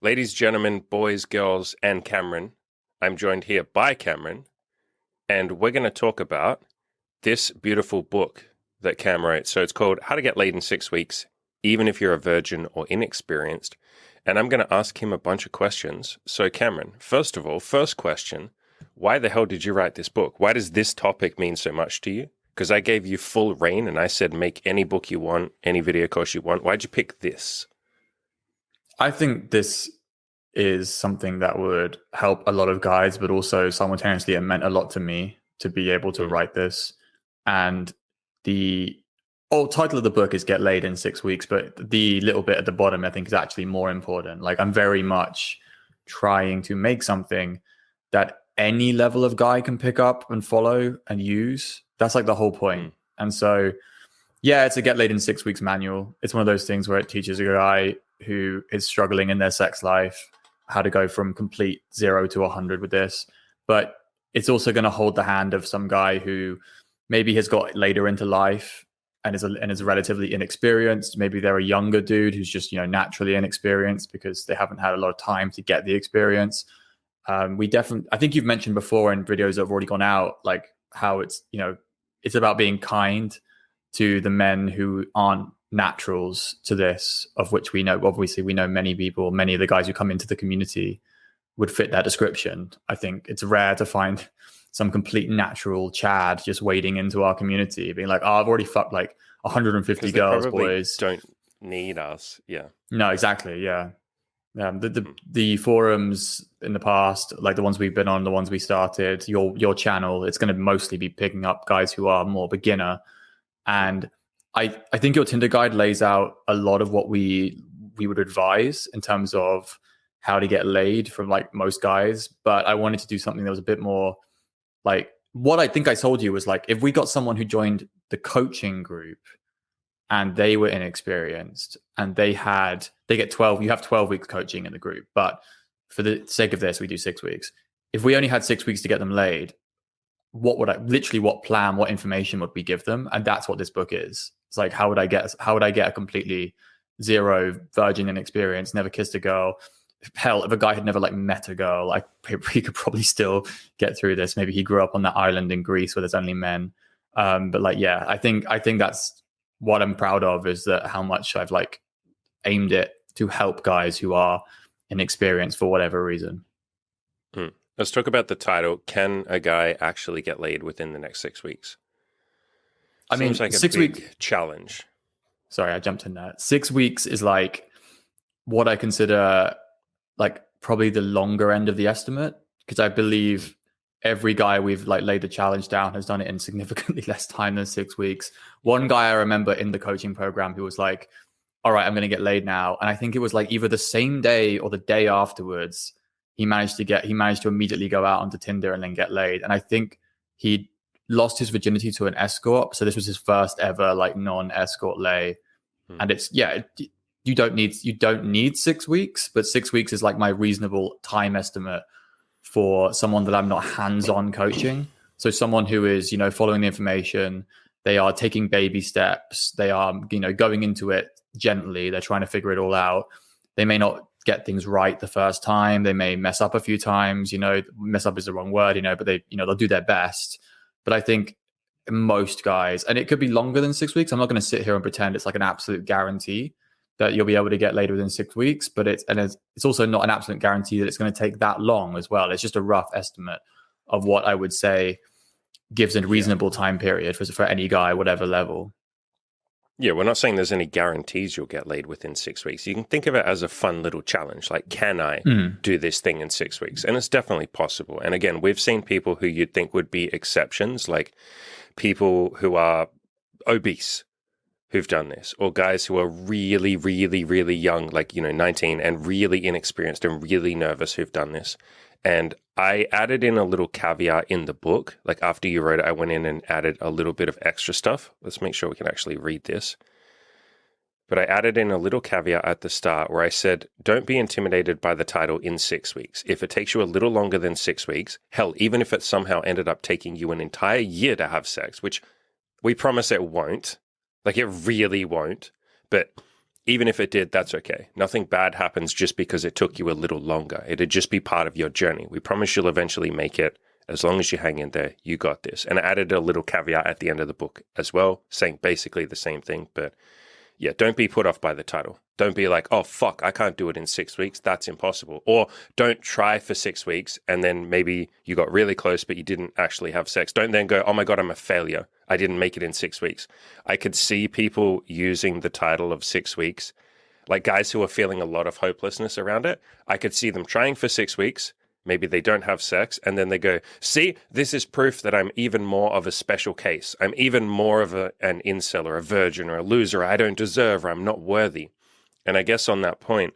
Ladies, gentlemen, boys, girls, and Cameron, I'm joined here by Cameron, and we're going to talk about this beautiful book that Cam wrote. So it's called How to Get Laid in 6 Weeks, Even If You're a Virgin or Inexperienced. And I'm going to ask him a bunch of questions. So Cameron, first of all, first question, why the hell did you write this book? Why does this topic mean so much to you? Because I gave you full reign and I said make any book you want, any video course you want. Why'd you pick this? I think this is something that would help a lot of guys, but also simultaneously it meant a lot to me to be able to write this. And the title of the book is Get Laid in 6 Weeks, but the little bit at the bottom I think is actually more important. Like, I'm very much trying to make something that any level of guy can pick up and follow and use. That's like the whole point. And so, yeah, it's a Get Laid in 6 Weeks manual. It's one of those things where it teaches a guy who is struggling in their sex life how to go from complete 0 to 100 with this. But it's also going to hold the hand of some guy who maybe has got later into life and is relatively inexperienced. Maybe they're a younger dude who's just, naturally inexperienced because they haven't had a lot of time to get the experience. I think you've mentioned before in videos that have already gone out, like how it's about being kind to the men who aren't naturals to this, of which we know, obviously we know many people, many of the guys who come into the community would fit that description. I think it's rare to find some complete natural Chad just wading into our community being like, I've already fucked like 150 girls, boys. Don't need us. Yeah. No, exactly. Yeah. The forums in the past, like the ones we've been on, the ones we started, your channel, it's going to mostly be picking up guys who are more beginner. And I think your Tinder guide lays out a lot of what we would advise in terms of how to get laid from like most guys. But I wanted to do something that was a bit more like what I think I told you was like, if we got someone who joined the coaching group and they were inexperienced and you have 12 weeks coaching in the group. But for the sake of this, we do 6 weeks. If we only had 6 weeks to get them laid, what information would we give them? And that's what this book is. It's like, how would I get a completely zero virgin inexperience, never kissed a girl? Hell, if a guy had never like met a girl, he could probably still get through this. Maybe he grew up on that island in Greece where there's only men. But like, yeah, I think that's what I'm proud of, is that how much I've like aimed it to help guys who are inexperienced for whatever reason. Let's talk about the title. Can a guy actually get laid within the next 6 weeks? Seems like a 6 big challenge. Sorry, I jumped in there. 6 weeks is like what I consider like probably the longer end of the estimate, because I believe every guy we've like laid the challenge down has done it in significantly less time than 6 weeks. One guy I remember in the coaching program who was like, all right, I'm going to get laid now. And I think it was like either the same day or the day afterwards, he managed to immediately go out onto Tinder and then get laid. And I think he lost his virginity to an escort. So this was his first ever like non-escort lay. And it's, you don't need 6 weeks, but 6 weeks is like my reasonable time estimate for someone that I'm not hands-on coaching. So someone who is, following the information, they are taking baby steps. They are, going into it gently. They're trying to figure it all out. They may not get things right the first time. They may mess up a few times, mess up is the wrong word, but they'll do their best. But I think most guys, and it could be longer than 6 weeks. I'm not going to sit here and pretend it's like an absolute guarantee that you'll be able to get laid within 6 weeks, but it's also not an absolute guarantee that it's going to take that long as well. It's just a rough estimate of what I would say gives a reasonable time period for any guy, whatever level. Yeah, we're not saying there's any guarantees you'll get laid within 6 weeks. You can think of it as a fun little challenge. Like, can I do this thing in 6 weeks? And it's definitely possible. And again, we've seen people who you'd think would be exceptions, like people who are obese who've done this, or guys who are really, really, really young, like, 19 and really inexperienced and really nervous who've done this. And I added in a little caveat in the book. Like after you wrote it, I went in and added a little bit of extra stuff. Let's make sure we can actually read this. But I added in a little caveat at the start where I said, don't be intimidated by the title in 6 weeks. If it takes you a little longer than 6 weeks, hell, even if it somehow ended up taking you an entire year to have sex, which we promise it won't, like it really won't. But even if it did, that's okay. Nothing bad happens just because it took you a little longer. It'd just be part of your journey. We promise you'll eventually make it. As long as you hang in there, you got this. And I added a little caveat at the end of the book as well, saying basically the same thing. But yeah, don't be put off by the title. Don't be like, oh, fuck, I can't do it in 6 weeks. That's impossible. Or don't try for 6 weeks and then maybe you got really close, but you didn't actually have sex. Don't then go, oh my God, I'm a failure. I didn't make it in 6 weeks. I could see people using the title of 6 weeks, like guys who are feeling a lot of hopelessness around it. I could see them trying for 6 weeks. Maybe they don't have sex, and then they go, see, this is proof that I'm even more of a special case. I'm even more of an incel or a virgin or a loser. I don't deserve, or I'm not worthy. And I guess on that point,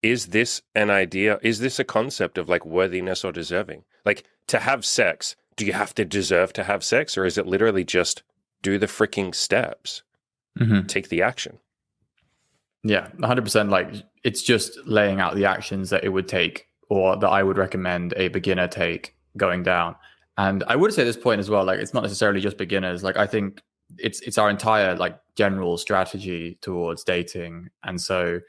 is this an idea? Is this a concept of like worthiness or deserving? Like to have sex, do you have to deserve to have sex? Or is it literally just do the freaking steps, take the action? Yeah, 100%. Like it's just laying out the actions that it would take, or that I would recommend a beginner take going down. And I would say at this point as well, like it's not necessarily just beginners. Like I think it's our entire like general strategy towards dating. And so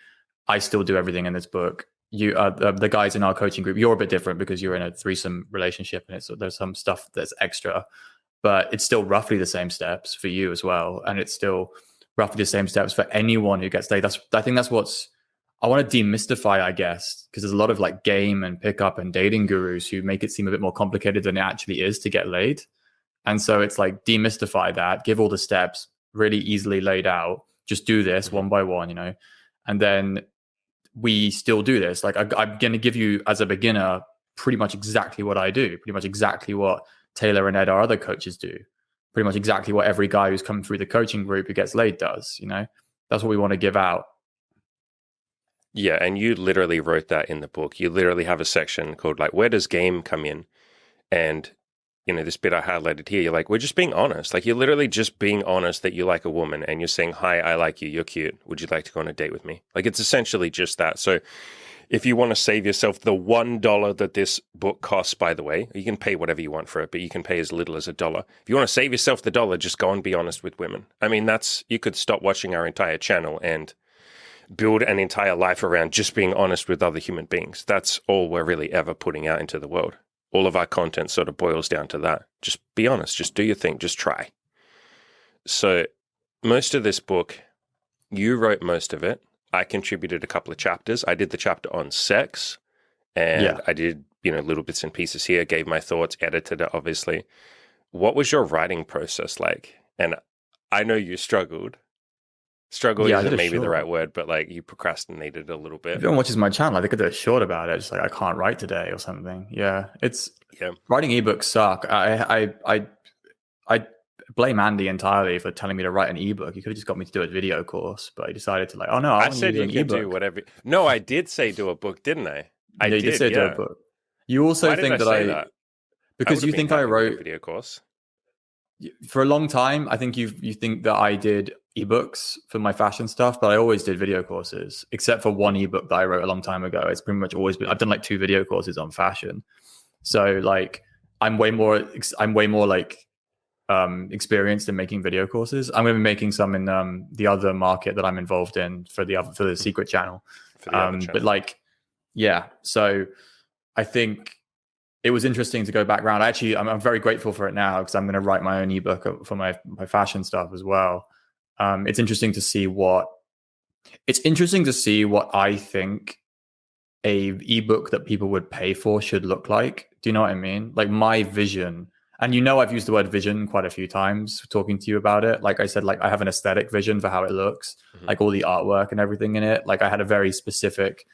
I still do everything in this book. You the guys in our coaching group, you're a bit different because you're in a threesome relationship and there's some stuff that's extra, but it's still roughly the same steps for you as well. And it's still roughly the same steps for anyone who gets laid. I think that's what's I want to demystify, I guess, because there's a lot of like game and pickup and dating gurus who make it seem a bit more complicated than it actually is to get laid. And so it's like demystify that, give all the steps really easily laid out. Just do this one by one, and then we still do this. Like I'm going to give you as a beginner pretty much exactly what I do, pretty much exactly what Taylor and Ed, our other coaches, do, pretty much exactly what every guy who's come through the coaching group who gets laid does. That's what we want to give out. Yeah, and you literally wrote that in the book. You literally have a section called like, where does game come in? And, this bit I highlighted here, you're like, we're just being honest. Like you're literally just being honest that you like a woman and you're saying, hi, I like you. You're cute. Would you like to go on a date with me? Like it's essentially just that. So if you want to save yourself the $1 that this book costs, by the way, you can pay whatever you want for it, but you can pay as little as $1. If you want to save yourself the $1, just go and be honest with women. I mean, you could stop watching our entire channel and build an entire life around just being honest with other human beings. That's all we're really ever putting out into the world. All of our content sort of boils down to that. Just be honest. Just do your thing. Just try. So most of this book, you wrote most of it. I contributed a couple of chapters. I did the chapter on sex, and I did, little bits and pieces here, gave my thoughts, edited it, obviously. What was your writing process like? And I know you struggled. Struggle isn't maybe the right word, but like you procrastinated a little bit. If anyone watches my channel, they could do a short about it. Just like I can't write today or something. Yeah, writing ebooks suck. I blame Andy entirely for telling me to write an ebook. He could have just got me to do a video course, but he decided to I said you could do whatever. No, I did say do a book, didn't I? You did say do a book. You also think that because you think I wrote a video course for a long time. I think you think that I did ebooks for my fashion stuff, but I always did video courses, except for one ebook that I wrote a long time ago. It's pretty much always been, I've done like 2 video courses on fashion. So like, I'm way more like experienced in making video courses. I'm going to be making some in the other market that I'm involved in for the secret channel. But like, yeah. So I think it was interesting to go back around. Actually, I'm very grateful for it now because I'm going to write my own ebook for my fashion stuff as well. It's interesting to see what I think a ebook that people would pay for should look like. Do you know what I mean? Like my vision, and I've used the word vision quite a few times talking to you about it. Like I said, like I have an aesthetic vision for how it looks, like all the artwork and everything in it. Like I had a very specific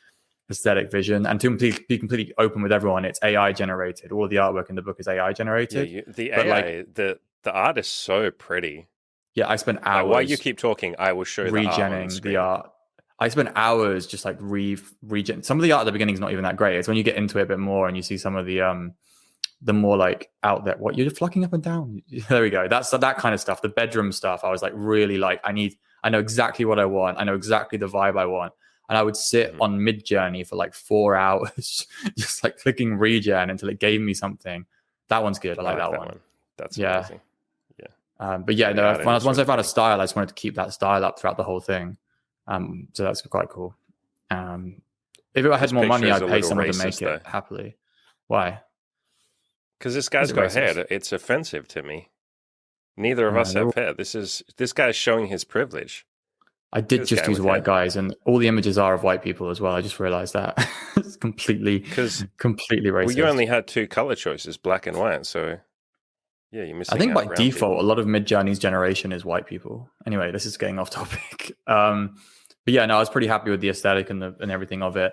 aesthetic vision, and to be completely open with everyone, it's AI generated. All of the artwork in the book is AI generated. Yeah, the AI, the art is so pretty. Yeah, I spent hours. While you keep talking, I will show regenning the art. I spent hours just like regen. Some of the art at the beginning is not even that great. It's when you get into it a bit more and you see some of the more like out there. What, you're flocking up and down? There we go. That's that kind of stuff. The bedroom stuff. I was like really like I know exactly what I want. I know exactly the vibe I want. And I would sit on Midjourney for like 4 hours, just like clicking regen until it gave me something. That one's good. I like that one. That's amazing. But yeah, no. Once I found a style, I just wanted to keep that style up throughout the whole thing. So that's quite cool. If I had This more money, picture is I'd a pay little someone to racist, make though. it happily. Why? Because this Is guy's it got hair. racist? It's offensive to me. Neither of us They're have all... hair. This guy's showing his privilege. I Look at did this just guy use with white hair. guys, and all the images are of white people as well. I just realized that. It's completely Because, well, you racist. only had two color choices, black and white. So, yeah, you're I missing think out by brown default, people. a lot of Mid-Journey's generation is white people. Anyway, this is getting off topic. But yeah, no, I was pretty happy with the aesthetic and everything of it,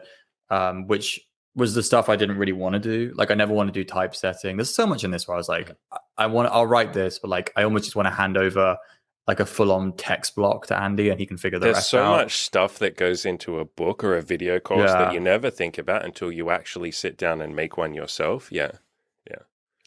which was the stuff I didn't really want to do. Like, I never want to do typesetting. There's so much in this where I was like, I'll write this, but like, I almost just want to hand over like a full-on text block to Andy, and he can figure the There's rest so out. much stuff that goes into a book or a video course that you never think about until you actually sit down and make one yourself. Yeah.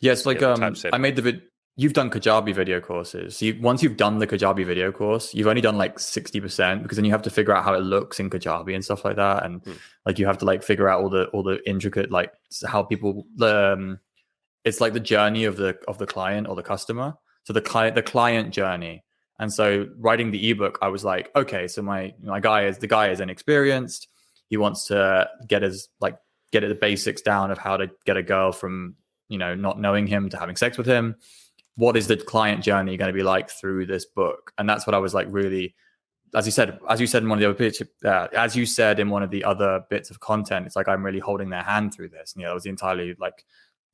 Yes, like the I typesetting. made the you've done Kajabi video courses. So once you've done the Kajabi video course, you've only done like 60% because then you have to figure out how it looks in Kajabi and stuff like that, and like you have to like figure out all the intricate like how people it's like the journey of the client or the customer. So the client journey. And so writing the ebook, I was like, okay, so the guy is inexperienced. He wants to get the basics down of how to get a girl from not knowing him to having sex with him. What is the client journey going to be like through this book? And that's what I was like, really, as you said in one of the other bits, as you said in one of the other bits of content, it's like I'm really holding their hand through this. And it was entirely like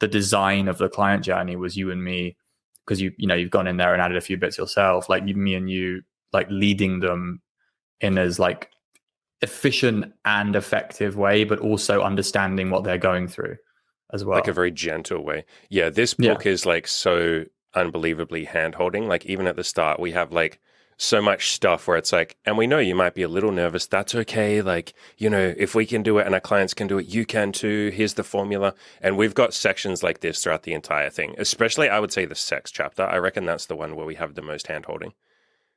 the design of the client journey was you and me, because you've gone in there and added a few bits yourself, like me and you, like leading them in as like efficient and effective way, but also understanding what they're going through as well. Like a very gentle way. Yeah, this book is like so unbelievably hand-holding. Like even at the start, we have like so much stuff where it's like, and we know you might be a little nervous. That's okay. Like, if we can do it and our clients can do it, you can too. Here's the formula. And we've got sections like this throughout the entire thing, especially I would say the sex chapter. I reckon that's the one where we have the most hand-holding.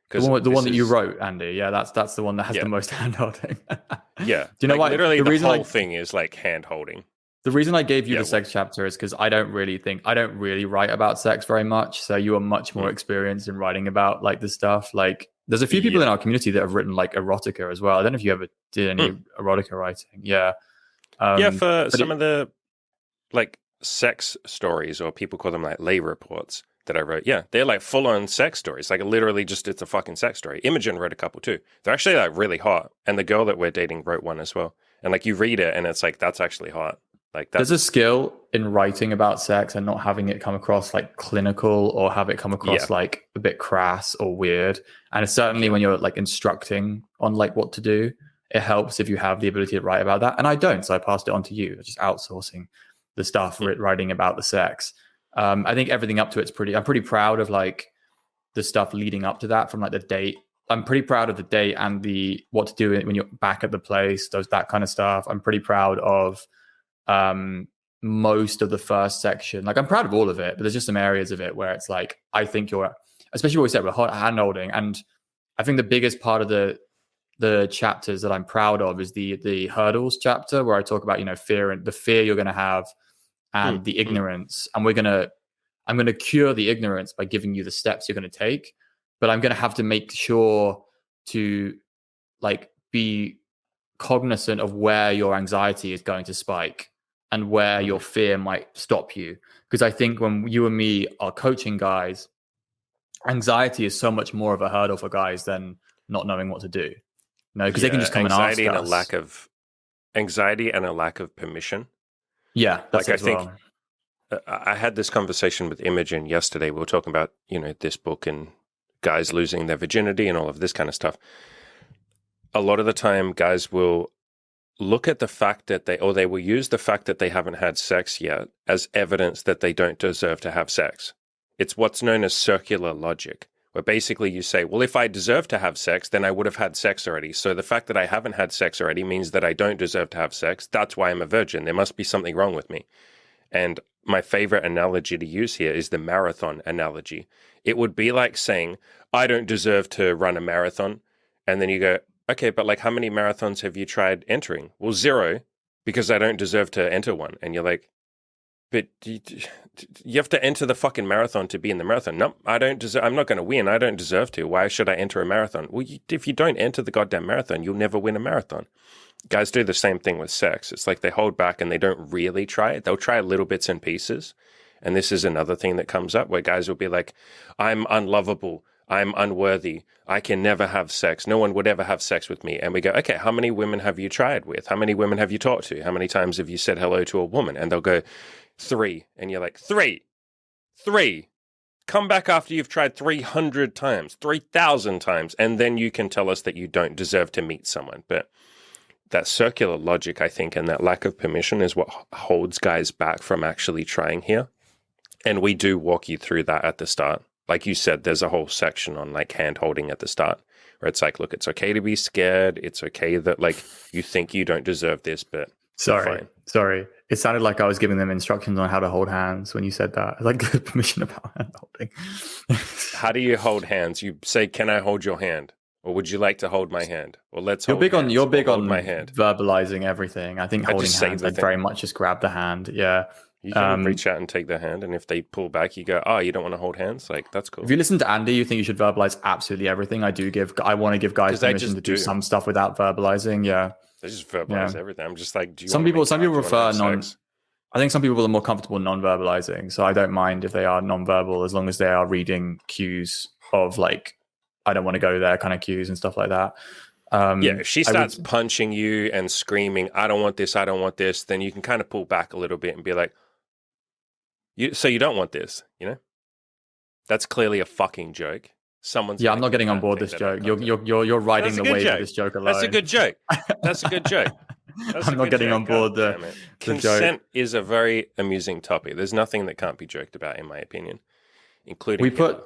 The one that you wrote, Andy. Yeah, that's the one that has the most hand-holding. Yeah. Do you know why? Literally the whole thing is like hand-holding. The reason I gave you the sex chapter is because I don't really write about sex very much. So you are much more experienced in writing about like this stuff. Like there's a few people in our community that have written like erotica as well. I don't know if you ever did any erotica writing. Yeah. For some of the like sex stories, or people call them like lay reports that I wrote. Yeah. They're like full on sex stories. Like literally just, it's a fucking sex story. Imogen wrote a couple too. They're actually like really hot. And the girl that we're dating wrote one as well. And like you read it and it's like, that's actually hot. Like there's a skill in writing about sex and not having it come across like clinical or have it come across like a bit crass or weird. And certainly when you're like instructing on like what to do, it helps if you have the ability to write about that. And I don't, so I passed it on to you, just outsourcing the stuff, writing about the sex. I think everything up to I'm pretty proud of like the stuff leading up to that, from like the date. I'm pretty proud of the date and the what to do when you're back at the place, that kind of stuff. I'm pretty proud of most of the first section. Like I'm proud of all of it, but there's just some areas of it where it's like, I think especially what we said with hand holding. And I think the biggest part of the chapters that I'm proud of is the hurdles chapter, where I talk about, fear and the fear you're going to have and the ignorance. And I'm going to cure the ignorance by giving you the steps you're going to take, but I'm going to have to make sure to like be cognizant of where your anxiety is going to spike and where your fear might stop you. Because I think when you and me are coaching guys, anxiety is so much more of a hurdle for guys than not knowing what to do. Because they can just come and ask us. Anxiety and a lack of permission. Yeah, that's like, I think I had this conversation with Imogen yesterday. We were talking about, this book and guys losing their virginity and all of this kind of stuff. A lot of the time, guys will look at the fact that they will use the fact that they haven't had sex yet as evidence that they don't deserve to have sex. It's what's known as circular logic, where basically you say, well, if I deserve to have sex, then I would have had sex already. So the fact that I haven't had sex already means that I don't deserve to have sex. That's why I'm a virgin. There must be something wrong with me. And my favorite analogy to use here is the marathon analogy. It would be like saying, I don't deserve to run a marathon. And then you go, okay, but like how many marathons have you tried entering? Well, 0, because I don't deserve to enter one. And you're like, But you have to enter the fucking marathon to be in the marathon. No, I don't deserve. I'm not going to win. I don't deserve to. Why should I enter a marathon? Well, if you don't enter the goddamn marathon, you'll never win a marathon. Guys do the same thing with sex. It's like they hold back and they don't really try it. They'll try little bits and pieces. And this is another thing that comes up where guys will be like, I'm unlovable. I'm unworthy. I can never have sex. No one would ever have sex with me. And we go, okay, how many women have you tried with? How many women have you talked to? How many times have you said hello to a woman? And they'll go, 3. And you're like, 3. Come back after you've tried 300 times, 3,000 times, and then you can tell us that you don't deserve to meet someone. But that circular logic, I think, and that lack of permission is what holds guys back from actually trying here. And we do walk you through that at the start. Like you said, there's a whole section on like hand holding at the start where it's like, look, it's okay to be scared. It's okay that like you think you don't deserve this, but sorry. It sounded like I was giving them instructions on how to hold hands when you said that. I like good permission about hand holding. How do you hold hands? You say, can I hold your hand? Or would you like to hold my hand? Or let's You're hold hands. You're big on my hand. verbalizing everything. I think holding hands, I'd very much just grab the hand. Yeah. You can reach out and take their hand, and if they pull back, you go, oh, you don't want to hold hands? Like, that's cool. If you listen to Andy, you think you should verbalize absolutely everything. I want to give guys permission to do some stuff without verbalizing. Yeah. They just verbalize everything. I'm just like, some people prefer I think some people are more comfortable non-verbalizing. So I don't mind if they are non-verbal as long as they are reading cues of like, I don't want to go there kind of cues and stuff like that. If she starts punching you and screaming, I don't want this, then you can kind of pull back a little bit and be like, so you don't want this, you know? That's clearly a fucking joke. I'm not getting on board this joke. You're riding the wave of this joke alone. That's a good joke. I'm not getting on board the joke. Consent is a very amusing topic. There's nothing that can't be joked about, in my opinion, including. We put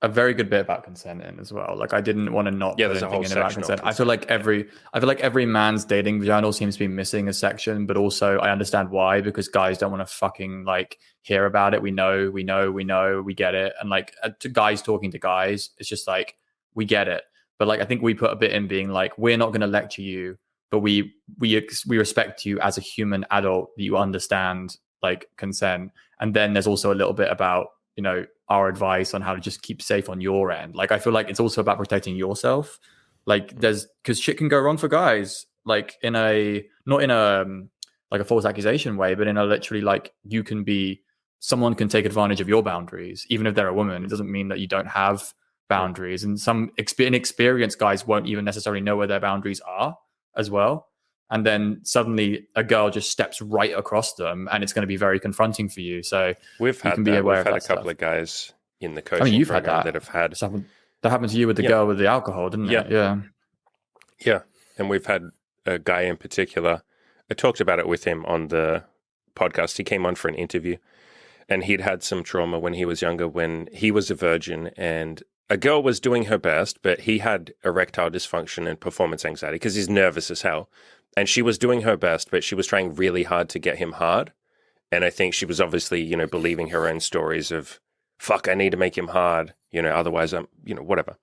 a very good bit about consent in as well. Like I didn't want to not put anything in about consent. I feel like every man's dating journal seems to be missing a section, but also I understand why, because guys don't want to fucking like hear about it. We know, we get it. And like to guys talking to guys, it's just like, we get it. But like, I think we put a bit in being like, we're not going to lecture you, but we respect you as a human adult, that you understand like consent. And then there's also a little bit about, you know, our advice on how to just keep safe on your end. Like, I feel like it's also about protecting yourself. Like because shit can go wrong for guys, like not in a like a false accusation way, but in a literally like someone can take advantage of your boundaries, even if they're a woman. It doesn't mean that you don't have boundaries. And some inexperienced guys won't even necessarily know where their boundaries are as well. And then suddenly a girl just steps right across them, and it's going to be very confronting for you. So we've had a couple of guys in the coaching you've program had that have had that happened to you with the girl with the alcohol, didn't it? Yeah. And we've had a guy in particular. I talked about it with him on the podcast. He came on for an interview, and he'd had some trauma when he was younger, when he was a virgin, and a girl was doing her best, but he had erectile dysfunction and performance anxiety because he's nervous as hell. And she was doing her best, but she was trying really hard to get him hard. And I think she was obviously, you know, believing her own stories of, fuck, I need to make him hard, you know, otherwise I'm, you know, whatever.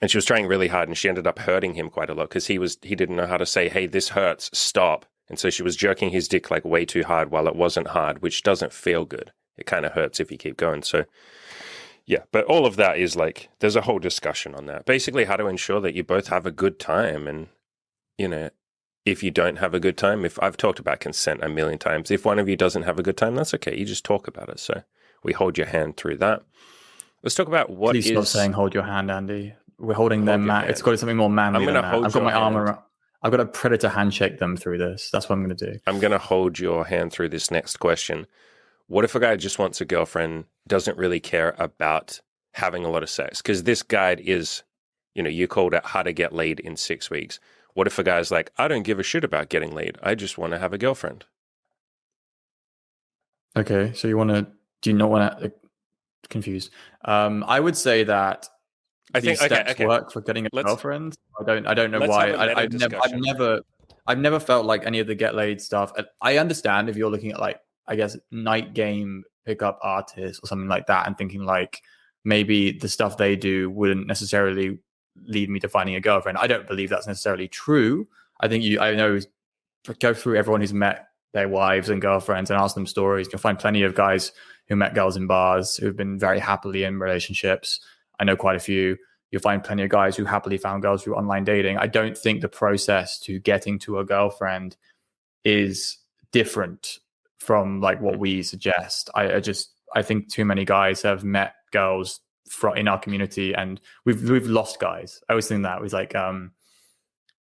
And she was trying really hard, and she ended up hurting him quite a lot because he didn't know how to say, hey, this hurts, stop. And so she was jerking his dick like way too hard while it wasn't hard, which doesn't feel good. It kind of hurts if you keep going. So yeah, but all of that is like, there's a whole discussion on that. Basically how to ensure that you both have a good time. And, you know, if you don't have a good time, if I've talked about consent a million times, if one of you doesn't have a good time, that's okay. You just talk about it. So we hold your hand through that. Let's talk about what Please stop saying hold your hand, Andy. We're holding them. It's got to be something more manly than that. I've got my arm around. I've got a predator handshake them through this. That's what I'm going to do. I'm going to hold your hand through this next question. What if a guy just wants a girlfriend, doesn't really care about having a lot of sex? Because this guide is, you know, you called it how to get laid in 6 weeks. What if a guy's like, I don't give a shit about getting laid. I just want to have a girlfriend. Okay, so do you not want to, confused. I would say that these steps work for getting a girlfriend. I don't know why. I've never felt like any of the get laid stuff. I understand if you're looking at like, I guess, night game pickup artists or something like that and thinking like maybe the stuff they do wouldn't necessarily lead me to finding a girlfriend. I don't believe that's necessarily true. I think go through everyone who's met their wives and girlfriends and ask them stories. You'll find plenty of guys who met girls in bars who've been very happily in relationships. I know quite a few. You'll find plenty of guys who happily found girls through online dating. I don't think the process to getting to a girlfriend is different from like what we suggest. I think too many guys have met girls in our community, and we've lost guys. I always think that was like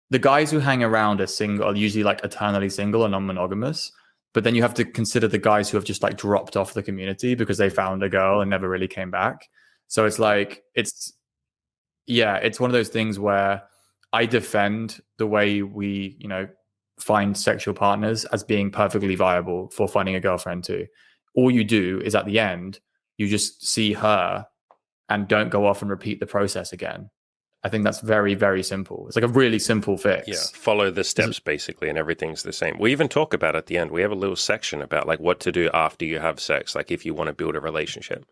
the guys who hang around are single are usually like eternally single and non-monogamous. But then you have to consider the guys who have just like dropped off the community because they found a girl and never really came back. So it's like it's one of those things where I defend the way we, find sexual partners as being perfectly viable for finding a girlfriend too. All you do is at the end, you just see her and don't go off and repeat the process again. I think that's very, very simple. It's like a really simple fix. Yeah, follow the steps basically, and everything's the same. We even talk about at the end, we have a little section about like what to do after you have sex, like if you want to build a relationship.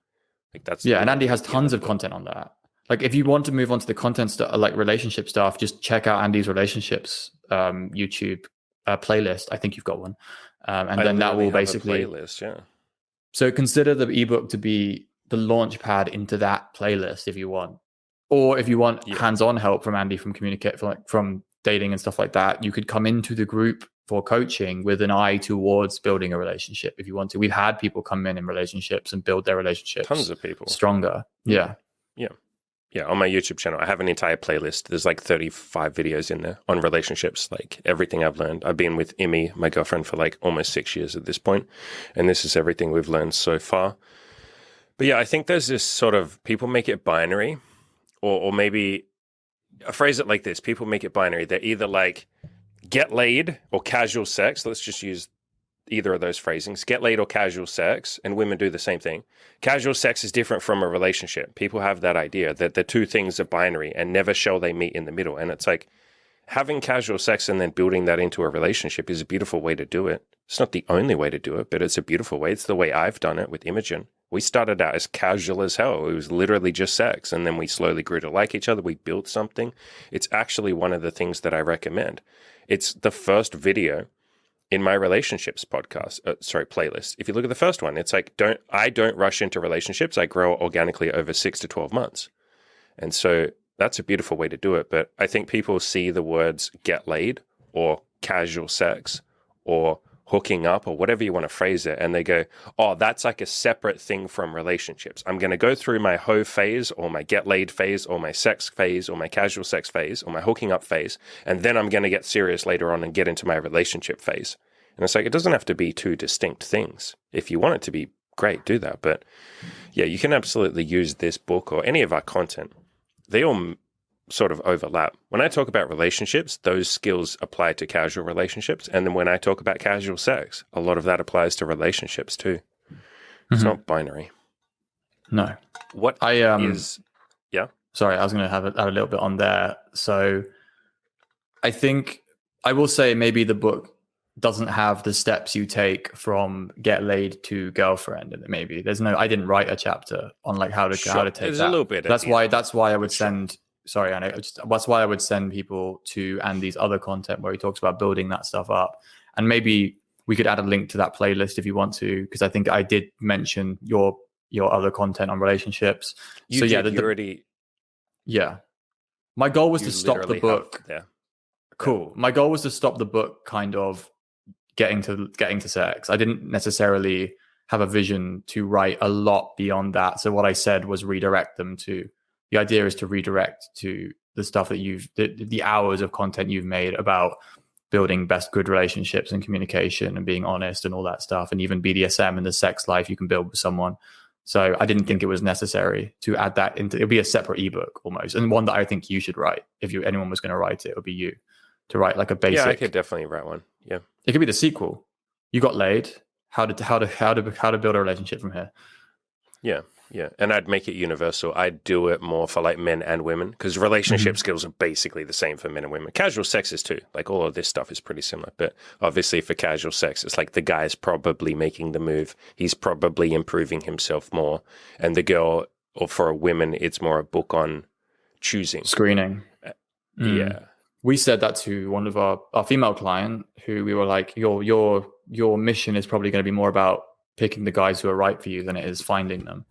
Like that's and Andy has tons of content on that. Like if you want to move on to the content stuff, like relationship stuff, just check out Andy's relationships YouTube playlist. I think you've got one, and then that will basically playlist. Yeah. So consider the ebook to be the launch pad into that playlist if you want, or if you want hands-on help from Andy from dating and stuff like that, you could come into the group for coaching with an eye towards building a relationship if you want to. We've had people come in relationships and build their relationships. Tons of people. Stronger. Yeah. Yeah, on my YouTube channel, I have an entire playlist. There's like 35 videos in there on relationships, like everything I've learned. I've been with Imi, my girlfriend, for like almost 6 years at this point, and this is everything we've learned so far. But yeah, I think there's this sort of, people make it binary, or maybe I phrase it like this. People make it binary. They're either like get laid or casual sex. Let's just use either of those phrasings, get laid or casual sex, and women do the same thing. Casual sex is different from a relationship. People have that idea that the two things are binary and never shall they meet in the middle. And it's like having casual sex and then building that into a relationship is a beautiful way to do it. It's not the only way to do it, but it's a beautiful way. It's the way I've done it with Imogen. We started out as casual as hell. It was literally just sex. And then we slowly grew to like each other. We built something. It's actually one of the things that I recommend. It's the first video in my relationships playlist. If you look at the first one, it's like, I don't rush into relationships. I grow organically over 6 to 12 months. And so that's a beautiful way to do it. But I think people see the words get laid or casual sex or hooking up or whatever you want to phrase it, and they go, oh, that's like a separate thing from relationships. I'm going to go through my hoe phase or my get laid phase or my sex phase or my casual sex phase or my hooking up phase, and then I'm going to get serious later on and get into my relationship phase. And it's like, it doesn't have to be two distinct things. If you want it to be, great, do that. But yeah, you can absolutely use this book or any of our content. They all sort of overlap. When I talk about relationships, those skills apply to casual relationships. And then when I talk about casual sex, a lot of that applies to relationships too. It's not binary. No. What is... Yeah? Sorry, I was going to have a little bit on there. So I think I will say maybe the book doesn't have the steps you take from get laid to girlfriend. And maybe I didn't write a chapter on like how to take There's that. A little bit. That's why I would send... Sorry, Anna. That's why I would send people to Andy's other content where he talks about building that stuff up. And maybe we could add a link to that playlist if you want to, because I think I did mention your other content on relationships. Yeah. My goal was to stop the book. Cool. My goal was to stop the book kind of getting to sex. I didn't necessarily have a vision to write a lot beyond that. So what I said was redirect them to... The idea is to redirect to the stuff that the hours of content you've made about building good relationships and communication and being honest and all that stuff, and even BDSM and the sex life you can build with someone. So I didn't think it was necessary to add that into. It'll be a separate ebook almost, and one that I think you should write. If anyone was going to write it would be you to write like a basic. Yeah, I could definitely write one. Yeah, it could be the sequel. You got laid. How to build a relationship from here. Yeah, and I'd make it universal. I'd do it more for like men and women, because relationship skills are basically the same for men and women. Casual sex is too. Like all of this stuff is pretty similar. But obviously for casual sex, it's like the guy's probably making the move. He's probably improving himself more. And the girl, or for women, it's more a book on choosing. Screening. Yeah. We said that to one of our female client, who we were like, your mission is probably going to be more about picking the guys who are right for you than it is finding them.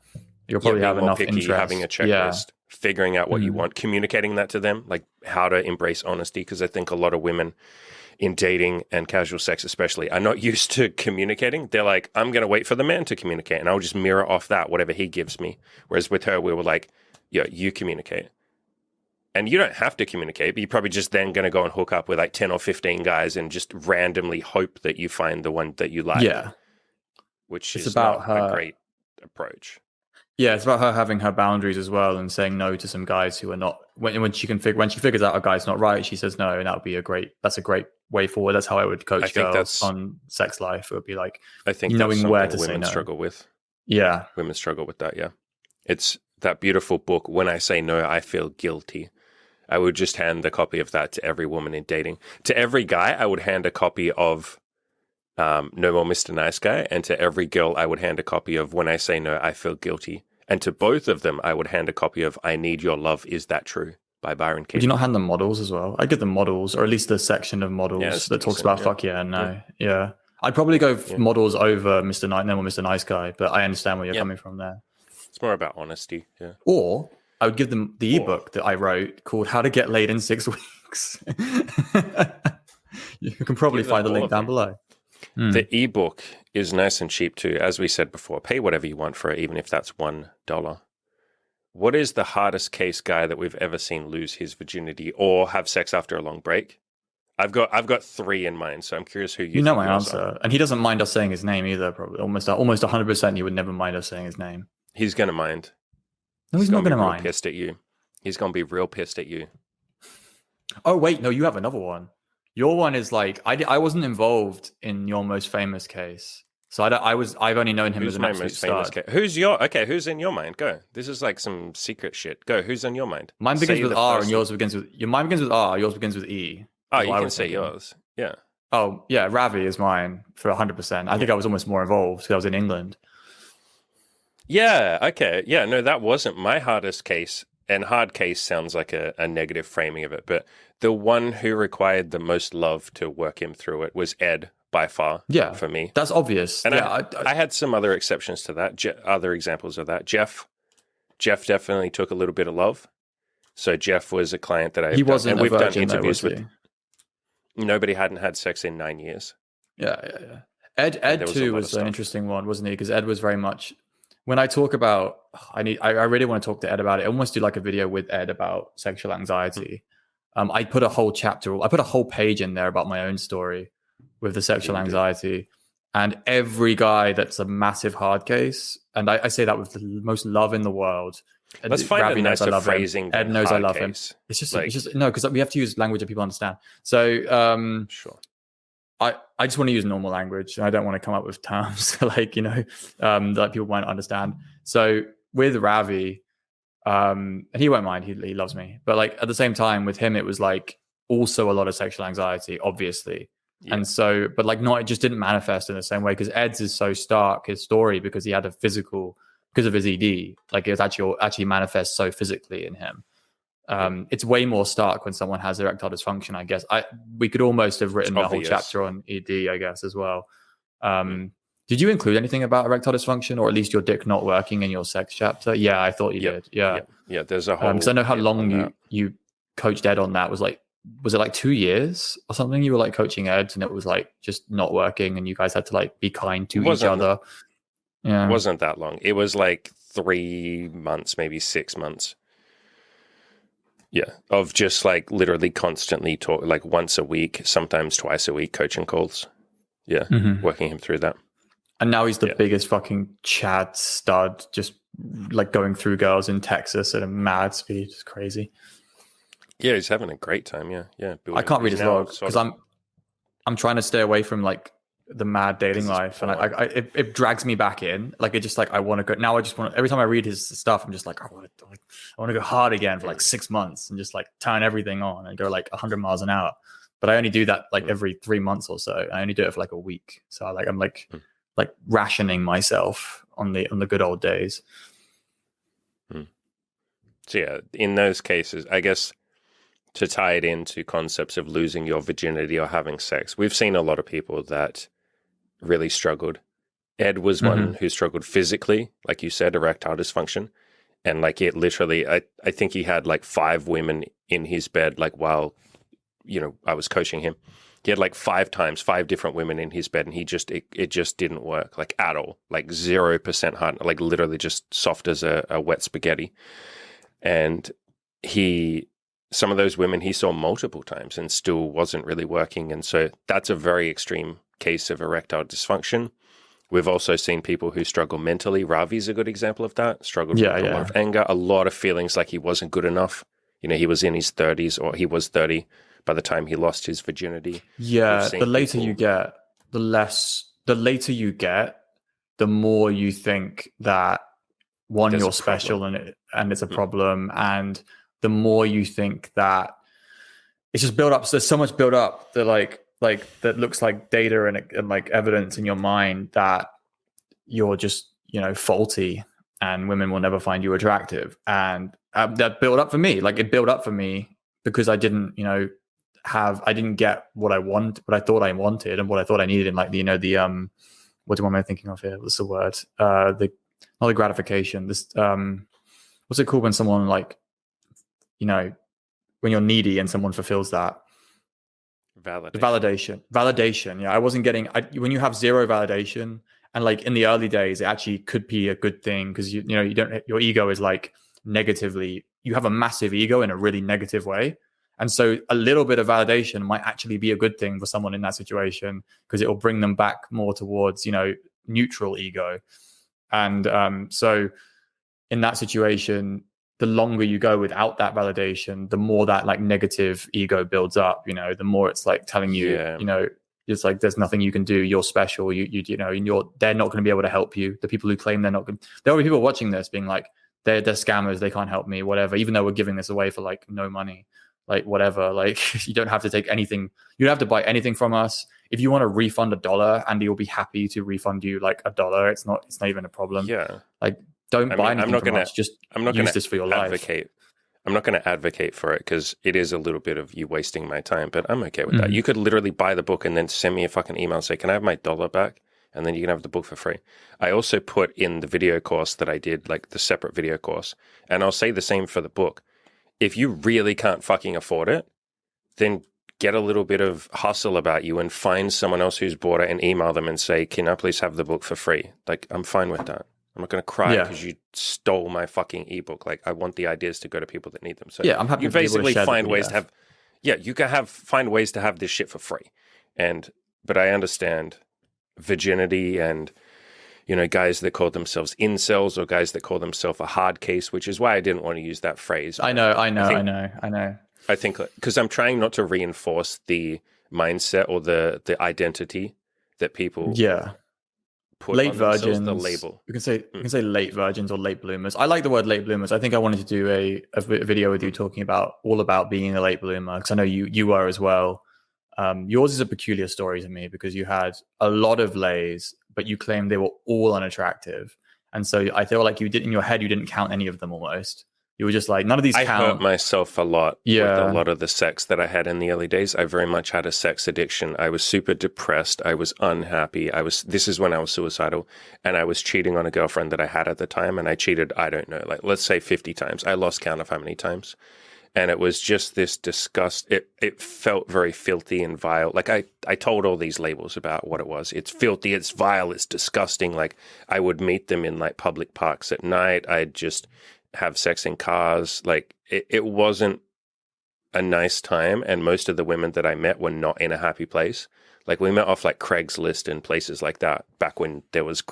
You'll probably have enough picky, interest. having a checklist, figuring out what you want, communicating that to them, like how to embrace honesty. Because I think a lot of women in dating and casual sex especially are not used to communicating. They're like, I'm going to wait for the man to communicate and I'll just mirror off that, whatever he gives me. Whereas with her, we were like, yeah, you communicate. And you don't have to communicate, but you're probably just then going to go and hook up with like 10 or 15 guys and just randomly hope that you find the one that you like. Yeah. Which is about a great approach. Yeah, it's about her having her boundaries as well and saying no to some guys who are not. When she figures out a guy's not right, she says no, and that's a great way forward. That's how I would coach girls on sex life. It would be like, I think knowing where to women say no. struggle with. Yeah, women struggle with that. Yeah, it's that beautiful book. When I say no, I feel guilty. I would just hand a copy of that to every woman in dating. To every guy, I would hand a copy of No More Mr. Nice Guy, and to every girl, I would hand a copy of When I Say No, I Feel Guilty. And to both of them, I would hand a copy of I Need Your Love, Is That True? By Byron Katie. Would you not hand them models as well? I'd give them models, or at least a section of models that talks about fuck yeah and no. Yeah. I'd probably go models over Mr. No More Mr. Nice Guy, but I understand where you're coming from there. It's more about honesty, yeah. Or I would give them the ebook that I wrote called How to Get Laid in 6 Weeks. You can probably find the link down below. The ebook is nice and cheap too. As we said before, pay whatever you want for it, even if that's $1. What is the hardest case guy that we've ever seen lose his virginity or have sex after a long break? I've got 3 in mind, so I'm curious who you know my answer. And he doesn't mind us saying his name either, probably. Almost 100% he would never mind us saying his name. He's going to mind. No, he's not going to mind. Pissed at you. He's going to be real pissed at you. Oh, wait, no, you have another one. Your one is like, I wasn't involved in your most famous case. So I've only known him as an absolute stud. Who's in your mind? Go. This is like some secret shit. Go. Who's in your mind? Mine begins with R and yours begins with... Mine begins with R, yours begins with E. Oh, you can say yours. Yeah. Oh, yeah, Ravi is mine for 100%. I think I was almost more involved because I was in England. Yeah, okay. Yeah, no, that wasn't my hardest case. And hard case sounds like a negative framing of it. But the one who required the most love to work him through it was Ed, by far, for me. That's obvious. And I had some other exceptions to that, other examples of that. Jeff definitely took a little bit of love. So Jeff was a client that He wasn't we've done interviews with. Nobody hadn't had sex in 9 years. Yeah. Ed too was an interesting one, wasn't he? Because Ed was very much... When I talk about, I really want to talk to Ed about it. I almost do like a video with Ed about sexual anxiety. I put a whole page in there about my own story with the sexual anxiety. And every guy that's a massive hard case, and I say that with the most love in the world. Let's find a nicer phrasing. Ed knows I love him. It's just no, because we have to use language that people understand. So sure. I just want to use normal language. I don't want to come up with terms that people might understand. So with Ravi, and he won't mind. He loves me, but like at the same time with him, it was like also a lot of sexual anxiety, obviously. Yeah. And so, but like it just didn't manifest in the same way because Ed's is so stark, his story, because he had a physical, because of his ED, like it was actually manifests so physically in him. It's way more stark when someone has erectile dysfunction, I guess. We could almost have written a whole chapter on ED, I guess, as well. Did you include anything about erectile dysfunction, or at least your dick not working in your sex chapter? Yeah, I thought you did. Yeah. There's a whole. Because I know how long you coached Ed on that. Was it like 2 years or something? You were like coaching Ed, and it was like just not working, and you guys had to like be kind to each other. Yeah, it wasn't that long. It was like 3 months, maybe 6 months. Yeah, of just like literally constantly talk, like once a week, sometimes twice a week, coaching calls. Yeah, working him through that. And now he's the biggest fucking Chad stud, just like going through girls in Texas at a mad speed. It's crazy. Yeah, he's having a great time. Yeah. I can't read his log because I'm trying to stay away from like the mad dating life, and it drags me back in. Like it just like I want to go now. I just want every time I read his stuff, I'm just like I want to go hard again for like 6 months and just like turn everything on and go like 100 miles an hour. But I only do that like every 3 months or so. I only do it for like a week. So I'm like rationing myself on the good old days. So yeah, in those cases, I guess to tie it into concepts of losing your virginity or having sex, we've seen a lot of people that really struggled. Ed was one who struggled physically, like you said, erectile dysfunction. And like it literally, I think he had like 5 women in his bed, like while, I was coaching him. He had like 5 different women in his bed, and it just didn't work like at all, like 0% hard, like literally just soft as a wet spaghetti. And some of those women he saw multiple times and still wasn't really working. And so that's a very extreme case of erectile dysfunction. We've also seen people who struggle mentally. Ravi's a good example of that. Struggled with a lot of anger, a lot of feelings like he wasn't good enough. He was in his 30s, or he was 30 by the time he lost his virginity. Yeah, the later you get, the more you think that you're special and it's a problem, and the more you think that it's just built up. So there's so much built up that like that looks like data and like evidence in your mind that you're just faulty and women will never find you attractive. And that built up for me. Like it built up for me because I didn't I didn't get what I thought I wanted and what I thought I needed in like what am I thinking of here? What's the word? Not the gratification. This what's it called when someone like when you're needy and someone fulfills that? Validation. Yeah, I wasn't getting. When you have zero validation, and like in the early days, it actually could be a good thing because you don't. Your ego is like negatively. You have a massive ego in a really negative way, and so a little bit of validation might actually be a good thing for someone in that situation because it will bring them back more towards neutral ego, and so in that situation, the longer you go without that validation, the more that like negative ego builds up, the more it's like telling you, it's like, there's nothing you can do. You're special. They're not going to be able to help you. The people who claim they're not going, there will be people watching this being like, they're scammers. They can't help me, whatever, even though we're giving this away for like no money, like whatever, like you don't have to take anything. You don't have to buy anything from us. If you want to refund $1, Andy will be happy to refund you like $1. It's not even a problem. Yeah. Like, don't buy anything from us. Just use this for your life. I'm not going to advocate for it because it is a little bit of you wasting my time, but I'm okay with that. You could literally buy the book and then send me a fucking email and say, can I have my $1 back? And then you can have the book for free. I also put in the video course that I did, like the separate video course, and I'll say the same for the book. If you really can't fucking afford it, then get a little bit of hustle about you and find someone else who's bought it and email them and say, can I please have the book for free? Like, I'm fine with that. I'm not going to cry because you stole my fucking ebook. Like, I want the ideas to go to people that need them. So I'm happy. You basically find ways to have. Yeah, you can find ways to have this shit for free. But I understand virginity and guys that call themselves incels or guys that call themselves a hard case, which is why I didn't want to use that phrase. I know. I think because I'm trying not to reinforce the mindset or the identity that people put late on virgins, the label. You can say late virgins or late bloomers. I like the word late bloomers. I think I wanted to do a video with you talking about being a late bloomer because I know you were as well. Yours is a peculiar story to me because you had a lot of lays, but you claimed they were all unattractive, and so I feel like you didn't count any of them almost. You were just like, none of these count. I hurt myself a lot with a lot of the sex that I had in the early days. I very much had a sex addiction. I was super depressed. I was unhappy. This is when I was suicidal, and I was cheating on a girlfriend that I had at the time, and I cheated, I don't know, like let's say 50 times. I lost count of how many times. And it was just this disgust. It felt very filthy and vile. Like I told all these labels about what it was. It's filthy, it's vile, it's disgusting. Like I would meet them in like public parks at night. I'd just have sex in cars. Like it wasn't a nice time. And most of the women that I met were not in a happy place. Like we met off like Craigslist and places like that back when there was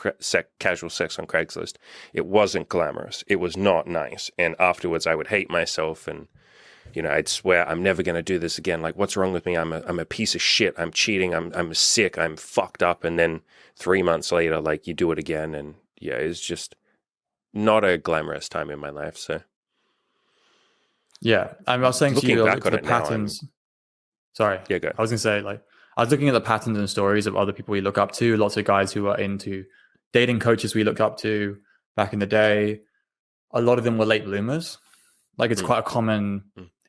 casual sex on Craigslist. It wasn't glamorous. It was not nice. And afterwards I would hate myself and I'd swear I'm never going to do this again. Like, what's wrong with me? I'm a piece of shit. I'm cheating. I'm sick. I'm fucked up. And then 3 months later, like you do it again. And yeah, it's just not a glamorous time in my life. So yeah, I was saying to you, back on the patterns. Sorry. Yeah, go. I was going to say, like, I was looking at the patterns and stories of other people we look up to. Lots of guys who are into dating coaches we looked up to back in the day. A lot of them were late bloomers. Like it's quite a common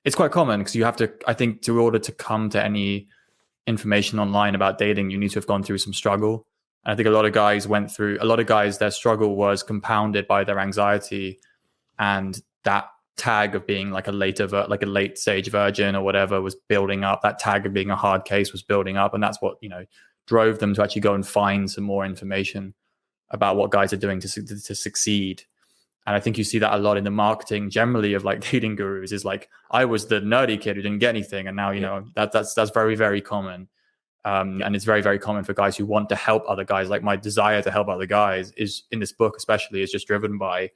it's quite common because you have to, I think, to order to come to any information online about dating, you need to have gone through some struggle. And I think a lot of guys, their struggle was compounded by their anxiety, and that tag of being like a late stage virgin or whatever was building up. That tag of being a hard case was building up, and that's what, drove them to actually go and find some more information about what guys are doing to succeed. And I think you see that a lot in the marketing generally of like dating gurus, is like, I was the nerdy kid who didn't get anything, and now that's very, very common. And it's very, very common for guys who want to help other guys. Like, my desire to help other guys is, in this book especially, is just driven by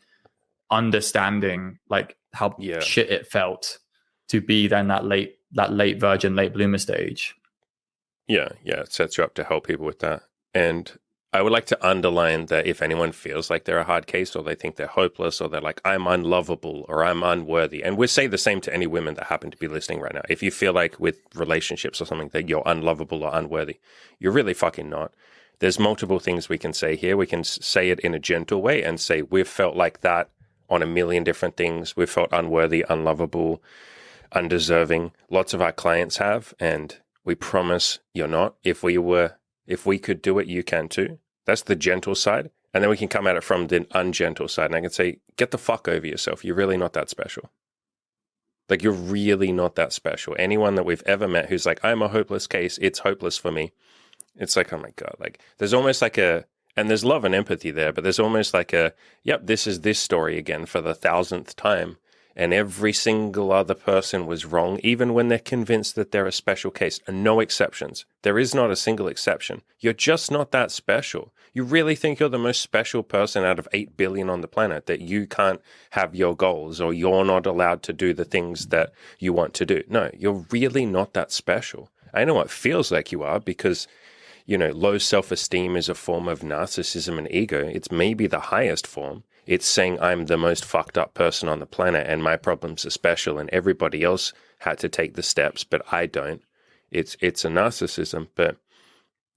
understanding like how shit it felt to be then that late virgin, late bloomer stage. Yeah, it sets you up to help people with that. And I would like to underline that if anyone feels like they're a hard case, or they think they're hopeless, or they're like, I'm unlovable or I'm unworthy, and we say the same to any women that happen to be listening right now. If you feel like with relationships or something that you're unlovable or unworthy, you're really fucking not. There's multiple things we can say here. We can say it in a gentle way and say, we've felt like that on a million different things. We've felt unworthy, unlovable, undeserving. Lots of our clients have, and we promise you're not. If we could do it, you can too. That's the gentle side. And then we can come at it from the ungentle side. And I can say, get the fuck over yourself. You're really not that special. Like, you're really not that special. Anyone that we've ever met who's like, I'm a hopeless case, it's hopeless for me. It's like, oh my God. Like, there's almost like and there's love and empathy there, but there's almost like yep, this is this story again for the 1,000th time. And every single other person was wrong, even when they're convinced that they're a special case. And no exceptions. There is not a single exception. You're just not that special. You really think you're the most special person out of 8 billion on the planet, that you can't have your goals, or you're not allowed to do the things that you want to do? No, you're really not that special. I know it feels like you are, because low self-esteem is a form of narcissism and ego. It's maybe the highest form. It's saying I'm the most fucked up person on the planet and my problems are special and everybody else had to take the steps, but I don't. It's a narcissism. But,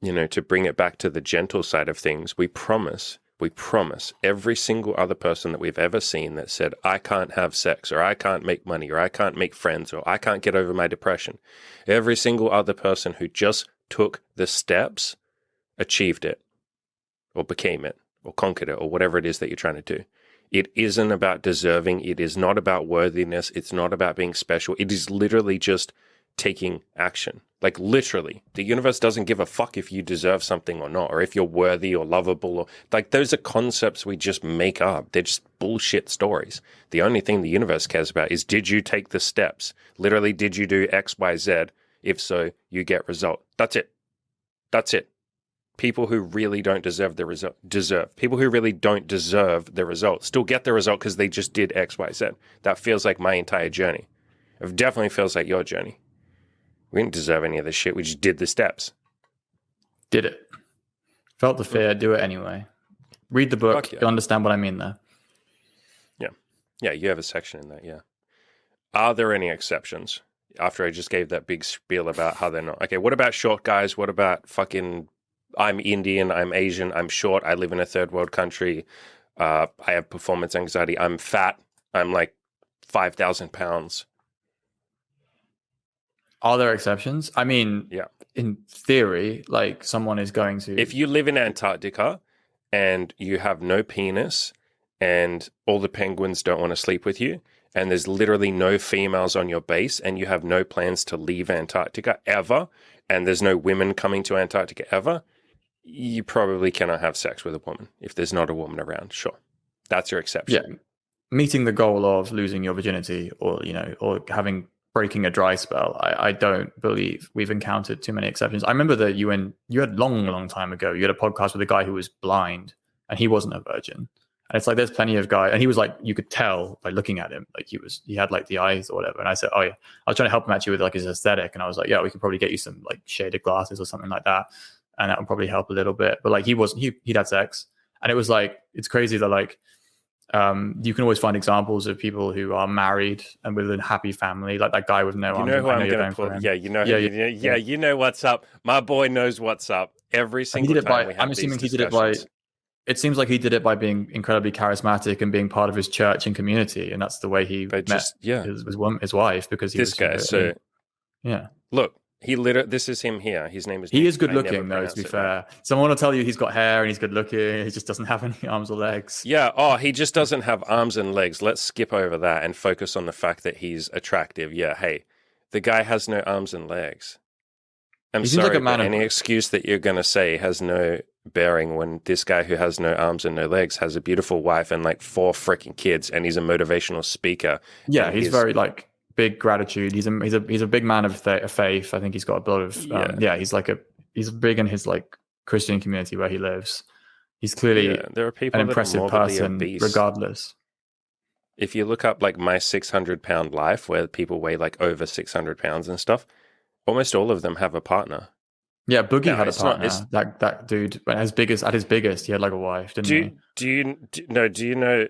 to bring it back to the gentle side of things, we promise every single other person that we've ever seen that said, I can't have sex, or I can't make money, or I can't make friends, or I can't get over my depression. Every single other person who just took the steps achieved it, or became it, or conquered it, or whatever it is that you're trying to do. It isn't about deserving. It is not about worthiness. It's not about being special. It is literally just taking action. Like, literally, the universe doesn't give a fuck if you deserve something or not, or if you're worthy or lovable, or like, those are concepts we just make up. They're just bullshit stories. The only thing the universe cares about is, did you take the steps? Literally, did you do X, Y, Z? If so, you get result. That's it. People who really don't deserve the result people who really don't deserve the result still get the result because they just did X, Y, Z. That feels like my entire journey. It definitely feels like your journey. We didn't deserve any of this shit. We just did the steps. Did it. Felt the fear. Do it anyway. Read the book. Yeah. You'll understand what I mean there. Yeah, you have a section in that, yeah. Are there any exceptions? After I just gave that big spiel about how they're not. Okay, what about short guys? What about fucking, I'm Indian, I'm Asian, I'm short, I live in a third world country, I have performance anxiety, I'm fat, I'm like 5,000 pounds. Are there exceptions? I mean, yeah. In theory, like, someone is going to... If you live in Antarctica and you have no penis and all the penguins don't want to sleep with you, and there's literally no females on your base, and you have no plans to leave Antarctica ever, and there's no women coming to Antarctica ever, you probably cannot have sex with a woman if there's not a woman around. Sure. That's your exception. Yeah. Meeting the goal of losing your virginity, or, or breaking a dry spell, I don't believe we've encountered too many exceptions. I remember that you had long time ago, you had a podcast with a guy who was blind, and he wasn't a virgin. And it's like, there's plenty of guys, and he was like, you could tell by looking at him, like he had like the eyes or whatever. And I said, oh yeah, I was trying to help him actually with like his aesthetic. And I was like, yeah, we could probably get you some like shaded glasses or something like that. And that would probably help a little bit. But like, he'd had sex. And it was like, it's crazy that like, you can always find examples of people who are married and with a happy family, like that guy with no arms. You know who I'm going to pull? Yeah, you know what's up. My boy knows what's up. Every single time we have I'm assuming he did it by it seems like he did it by being incredibly charismatic and being part of his church and community, and that's the way he met his wife, because he this guy. So yeah, look, this is him here. His name is. He is good looking, though. To be fair, someone will tell you he's got hair and he's good looking. He just doesn't have any arms or legs. Yeah. Oh, he just doesn't have arms and legs. Let's skip over that and focus on the fact that he's attractive. Yeah. Hey, the guy has no arms and legs. I'm sorry, like but any excuse that you're going to say has no bearing when this guy who has no arms and no legs has a beautiful wife and like 4 freaking kids, and he's a motivational speaker. Yeah, he's very like big gratitude. He's a big man of faith. I think he's got a lot of he's big in his like Christian community where he lives. He's clearly there are people an impressive person, obese. Regardless. If you look up like my 600-pound life, where people weigh like over 600 pounds and stuff, almost all of them have a partner. Yeah, Boogie had a partner. That dude, at his biggest, he had like a wife, didn't he? Do you know? Do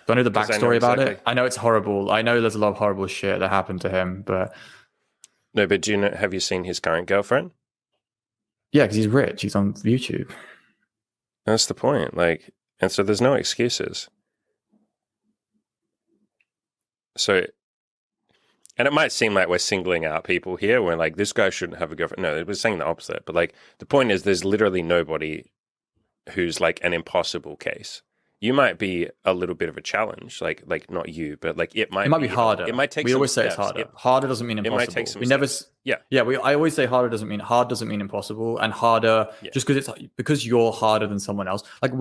I know the backstory about it? I know it's horrible. I know there's a lot of horrible shit that happened to him, but no. But do you know? Have you seen his current girlfriend? Yeah, because he's rich. He's on YouTube. That's the point. Like, and so there's no excuses. So. And it might seem like we're singling out people here. We're like, this guy shouldn't have a girlfriend. No, we're saying the opposite. But like, the point is, there's literally nobody who's like an impossible case. You might be a little bit of a challenge, like not you, but like it might be harder. It might take. We always say it's harder. Harder doesn't mean impossible. It might take some steps. I always say harder doesn't mean impossible, and harder just because you're harder than someone else. Like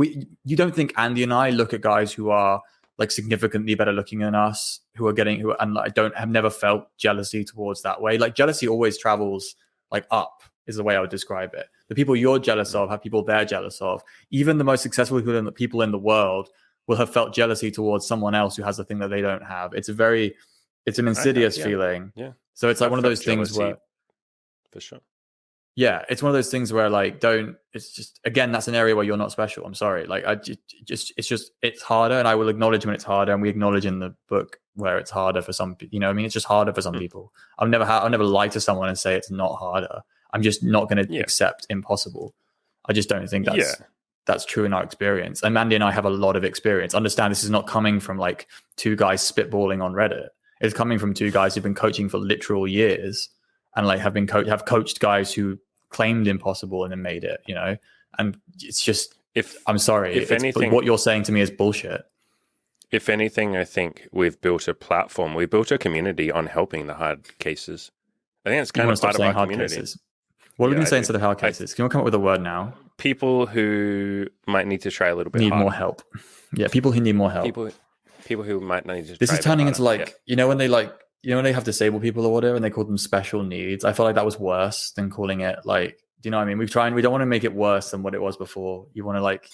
you don't think Andy and I look at guys who are like significantly better looking than us, and like have never felt jealousy towards that way. Like jealousy always travels like up is the way I would describe it. The people you're jealous of have people they're jealous of. Even the most successful people in the world will have felt jealousy towards someone else who has the thing that they don't have. It's an insidious feeling. Yeah. So it's like one of those things where, for sure. Yeah, it's one of those things where like it's just, again, that's an area where you're not special. I'm sorry. Like it's harder, and I will acknowledge when it's harder, and we acknowledge in the book where it's harder for some people. You know what I mean? It's just harder for some people. I'll never lie to someone and say it's not harder. I'm just not going to accept impossible. I just don't think that's true in our experience. And Mandy and I have a lot of experience. Understand this is not coming from like 2 guys spitballing on Reddit. It's coming from 2 guys who've been coaching for literal years. And like have coached guys who claimed impossible and then made it, you know. And it's just, I'm sorry, what you're saying to me is bullshit. If anything, I think we've built a platform, we built a community on helping the hard cases. I think it's kind of part of our community. Cases. What are we going to say instead of hard cases? Can we come up with a word now? People who might need to try a little bit harder. Need more help. Yeah, people who need more help. People who might need to. This is turning into like you know when they have disabled people or whatever, and they call them special needs. I feel like that was worse than calling it like. Do you know what I mean? We don't want to make it worse than what it was before. You want to like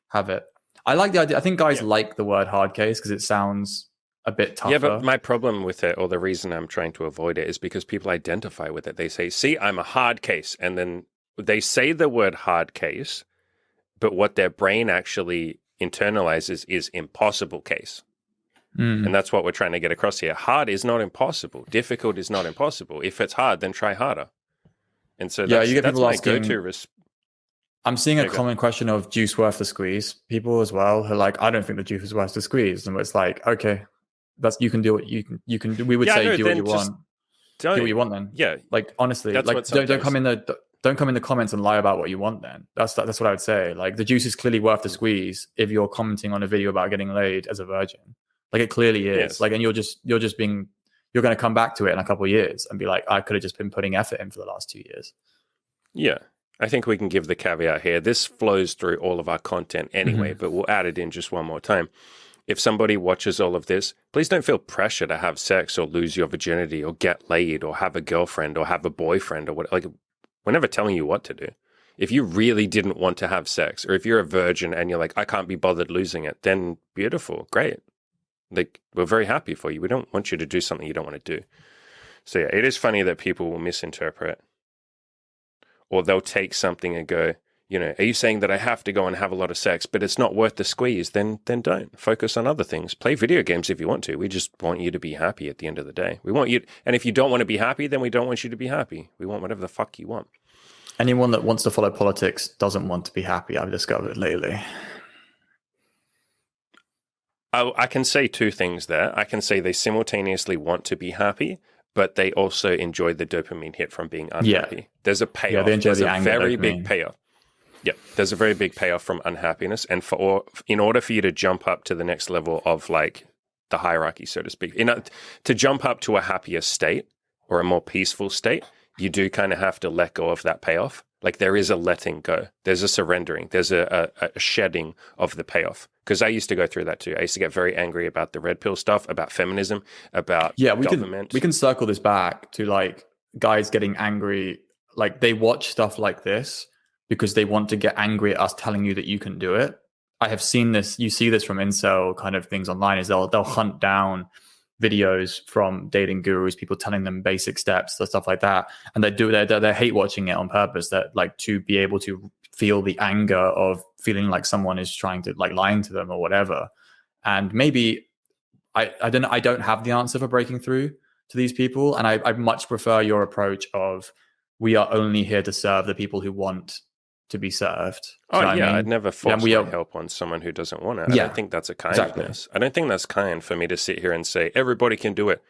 have it. I like the idea. I think guys like the word hard case because it sounds a bit tougher. Yeah, but my problem with it, or the reason I'm trying to avoid it, is because people identify with it. They say, see, I'm a hard case. And then they say the word hard case, but what their brain actually internalizes is impossible case. And that's what we're trying to get across here. Hard is not impossible. Difficult is not impossible. If it's hard, then try harder. And so you get people asking, I'm seeing a common question of juice worth the squeeze. People as well who are like, I don't think the juice is worth the squeeze. And it's like, okay, you can do what you can do. We would say do what you want. Do what you want then. Yeah. Like honestly, like don't come in the comments and lie about what you want then. That's what I would say. Like the juice is clearly worth the squeeze if you're commenting on a video about getting laid as a virgin. Like it clearly is. Yes. Like, and you're going to come back to it in a couple of years and be like, I could have just been putting effort in for the last 2 years. Yeah. I think we can give the caveat here. This flows through all of our content anyway, but we'll add it in just one more time. If somebody watches all of this, please don't feel pressure to have sex or lose your virginity or get laid or have a girlfriend or have a boyfriend or what. Like, we're never telling you what to do. If you really didn't want to have sex, or if you're a virgin and you're like, I can't be bothered losing it, then beautiful, great. Like, we're very happy for you. We don't want you to do something you don't want to do. So yeah, it is funny that people will misinterpret, or they'll take something and go, you know, are you saying that I have to go and have a lot of sex, but it's not worth the squeeze? Then don't. Focus on other things. Play video games if you want to. We just want you to be happy at the end of the day. We want you, and if you don't want to be happy, then we don't want you to be happy. We want whatever the fuck you want. Anyone that wants to follow politics doesn't want to be happy, I've discovered lately. I can say two things there. I can say they simultaneously want to be happy, but they also enjoy the dopamine hit from being unhappy. Yeah. There's a payoff. Yeah, they enjoy There's the a anger very dopamine. big payoff. Yeah, there's a very big payoff from unhappiness. And in order for you to jump up to the next level of like the hierarchy, so to speak, to jump up to a happier state or a more peaceful state, you do kind of have to let go of that payoff. Like there is a letting go. There's a surrendering. There's a shedding of the payoff. Because I used to go through that too. I used to get very angry about the red pill stuff, about feminism, about government. We can circle this back to like guys getting angry. Like they watch stuff like this because they want to get angry at us telling you that you can do it. I have seen this. You see this from incel kind of things online. Is they'll hunt down videos from dating gurus, people telling them basic steps, stuff like that, and they hate watching it on purpose. That like to be able to feel the anger of feeling like someone is trying to like lying to them or whatever. And maybe I don't have the answer for breaking through to these people, and I much prefer your approach of we are only here to serve the people who want to be served. Oh yeah, I mean? I'd never force my help on someone who doesn't want it. I don't think that's a kindness. Exactly. I don't think that's kind for me to sit here and say everybody can do it.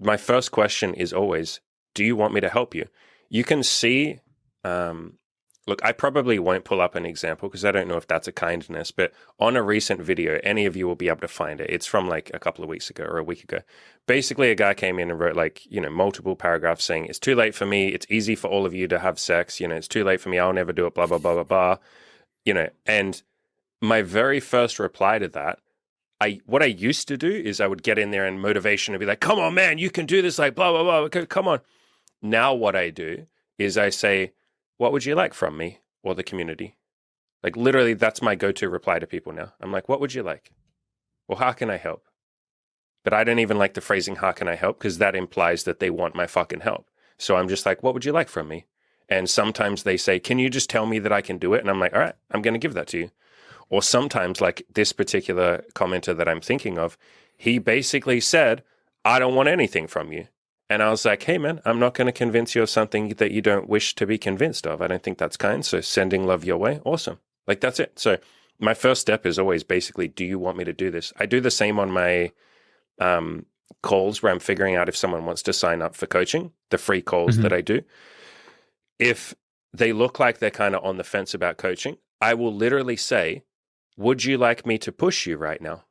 My first question is always, do you want me to help you? You can see, look, I probably won't pull up an example because I don't know if that's a kindness, but on a recent video, any of you will be able to find it. It's from like a couple of weeks ago or a week ago. Basically, a guy came in and wrote like, multiple paragraphs saying, it's too late for me. It's easy for all of you to have sex. It's too late for me. I'll never do it, blah, blah, blah, blah, blah. And my very first reply to that, what I used to do is I would get in there and motivation and be like, come on, man, you can do this, like blah, blah, blah. Okay, come on. Now what I do is I say, what would you like from me or the community? Like literally that's my go-to reply to people now. I'm like, what would you like? Well, how can I help? But I don't even like the phrasing, how can I help? Because that implies that they want my fucking help. So I'm just like, what would you like from me? And sometimes they say, can you just tell me that I can do it? And I'm like, all right, I'm going to give that to you. Or sometimes like this particular commenter that I'm thinking of, he basically said, I don't want anything from you. And I was like, hey, man, I'm not going to convince you of something that you don't wish to be convinced of. I don't think that's kind. So sending love your way. Awesome. Like, that's it. So my first step is always basically, do you want me to do this? I do the same on my calls where I'm figuring out if someone wants to sign up for coaching, the free calls that I do. If they look like they're kind of on the fence about coaching, I will literally say, would you like me to push you right now?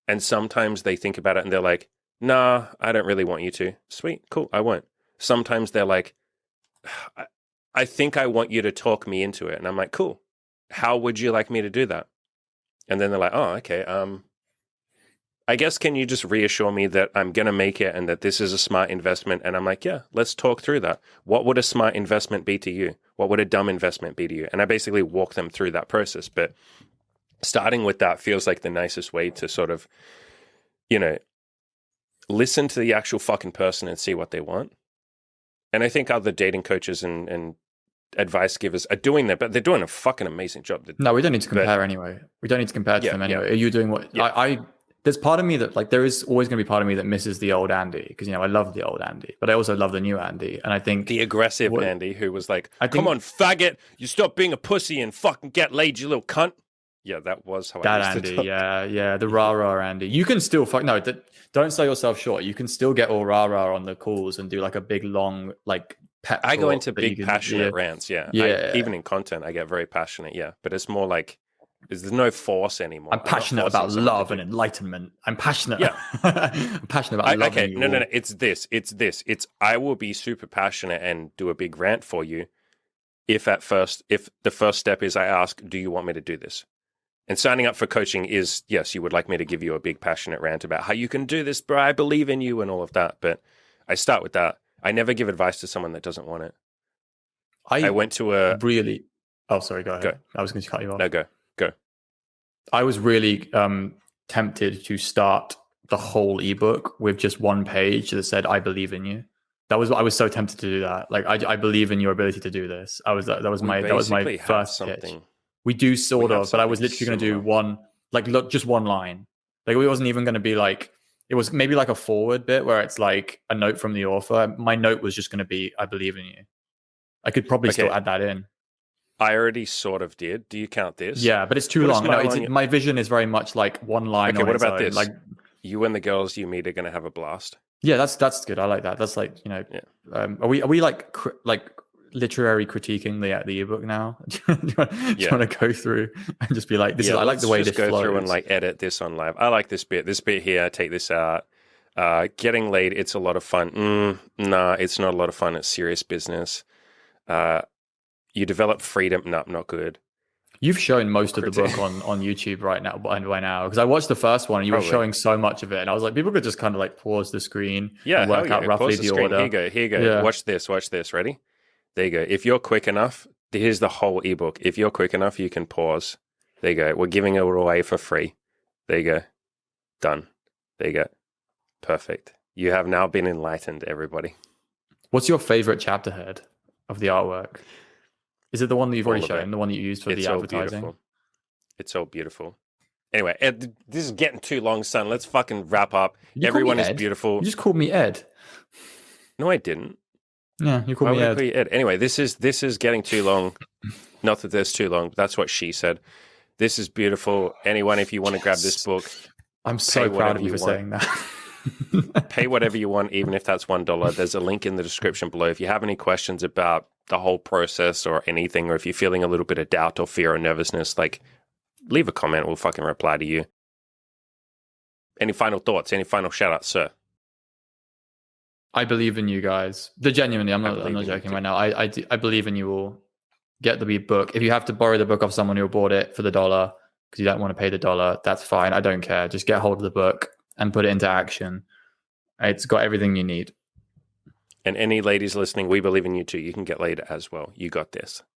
And sometimes they think about it and they're like, nah, I don't really want you to. Sweet, cool, I won't. Sometimes they're like, I think I want you to talk me into it. And I'm like, cool, how would you like me to do that? And then they're like, oh, okay, I guess can you just reassure me that I'm going to make it and that this is a smart investment? And I'm like, yeah, let's talk through that. What would a smart investment be to you? What would a dumb investment be to you? And I basically walk them through that process. But starting with that feels like the nicest way to sort of, listen to the actual fucking person and see what they want. And I think other dating coaches and advice givers are doing that, but they're doing a fucking amazing job. No, we don't need to compare anyway. We don't need to compare to them anyway. Are you doing what I there's part of me that like there is always going to be part of me that misses the old Andy because I love the old Andy, but I also love the new Andy. And I think the aggressive Andy who was like, "Come on, faggot, you stop being a pussy and fucking get laid, you little cunt." Yeah, that was how that I used Andy. to Yeah, the rah Andy. You can still don't sell yourself short. You can still get all rah on the calls and do like a big long like pep. I go into big passionate rants. Yeah. Even in content, I get very passionate. Yeah, but it's more like. There's no force anymore. I'm passionate about love and enlightenment. I'm passionate. Yeah. I'm passionate about loving you. No. It's this. It's I will be super passionate and do a big rant for you if the first step is I ask, do you want me to do this? And signing up for coaching is, yes, you would like me to give you a big passionate rant about how you can do this, bro. I believe in you and all of that. But I start with that. I never give advice to someone that doesn't want it. I went to a... Really... Oh, sorry, go ahead. Go. I was going to cut you off. No, go. I was really tempted to start the whole ebook with just one page that said, I believe in you. I was so tempted to do that. Like, I believe in your ability to do this. That was my first pitch. We do sort of, but I was literally going to do one, like, look, just one line. Like, it wasn't even going to be like, it was maybe like a forward bit where it's like a note from the author. My note was just going to be, I believe in you. I could probably still add that in. I already sort of did. Do you count this? Yeah, but it's too long. No, my vision is very much like one line. Okay, on what its about own. this? Like, you and the girls you meet are going to have a blast. Yeah, that's good. I like that. That's like, Yeah. Are we like literary critiquing the ebook now? Do you want to go through and just be like, I like the way this go flows. through and like edit this on live. I like this bit. This bit here, take this out. Getting laid, it's a lot of fun. Nah, it's not a lot of fun. It's serious business. You develop freedom. No, not good. You've shown most of the book on YouTube right now, by now, because I watched the first one and you were showing so much of it, and I was like, people could just kind of like pause the screen and work out roughly the order. Here you go. Yeah. Watch this. Ready? There you go. If you're quick enough, here's the whole ebook. If you're quick enough, you can pause. There you go. We're giving it away for free. There you go. Done. There you go. Perfect. You have now been enlightened, everybody. What's your favorite chapter head of the artwork? Is it the one that you've already shown, the one that you used for the advertising? It's all beautiful. Anyway, Ed, this is getting too long, son. Let's fucking wrap up. Everyone is beautiful. You just called me Ed. No, I didn't. Yeah, you called me Ed. Ed. Anyway, this is getting too long. Not that there's too long, but that's what she said. This is beautiful. Anyone, if you want to grab this book, I'm so proud of you for saying that. Pay whatever you want, even if that's $1. There's a link in the description below. If you have any questions about the whole process or anything, or if you're feeling a little bit of doubt or fear or nervousness, like, leave a comment. We'll fucking reply to you. Any final thoughts? Any final shout outs, sir? I believe in you guys. Genuinely, I'm not joking right now. I believe in you all. Get the book. If you have to borrow the book off someone who bought it for the $1 because you don't want to pay the $1, that's fine. I don't care. Just get hold of the book and put it into action. It's got everything you need. And any ladies listening, we believe in you too. You can get laid as well. You got this.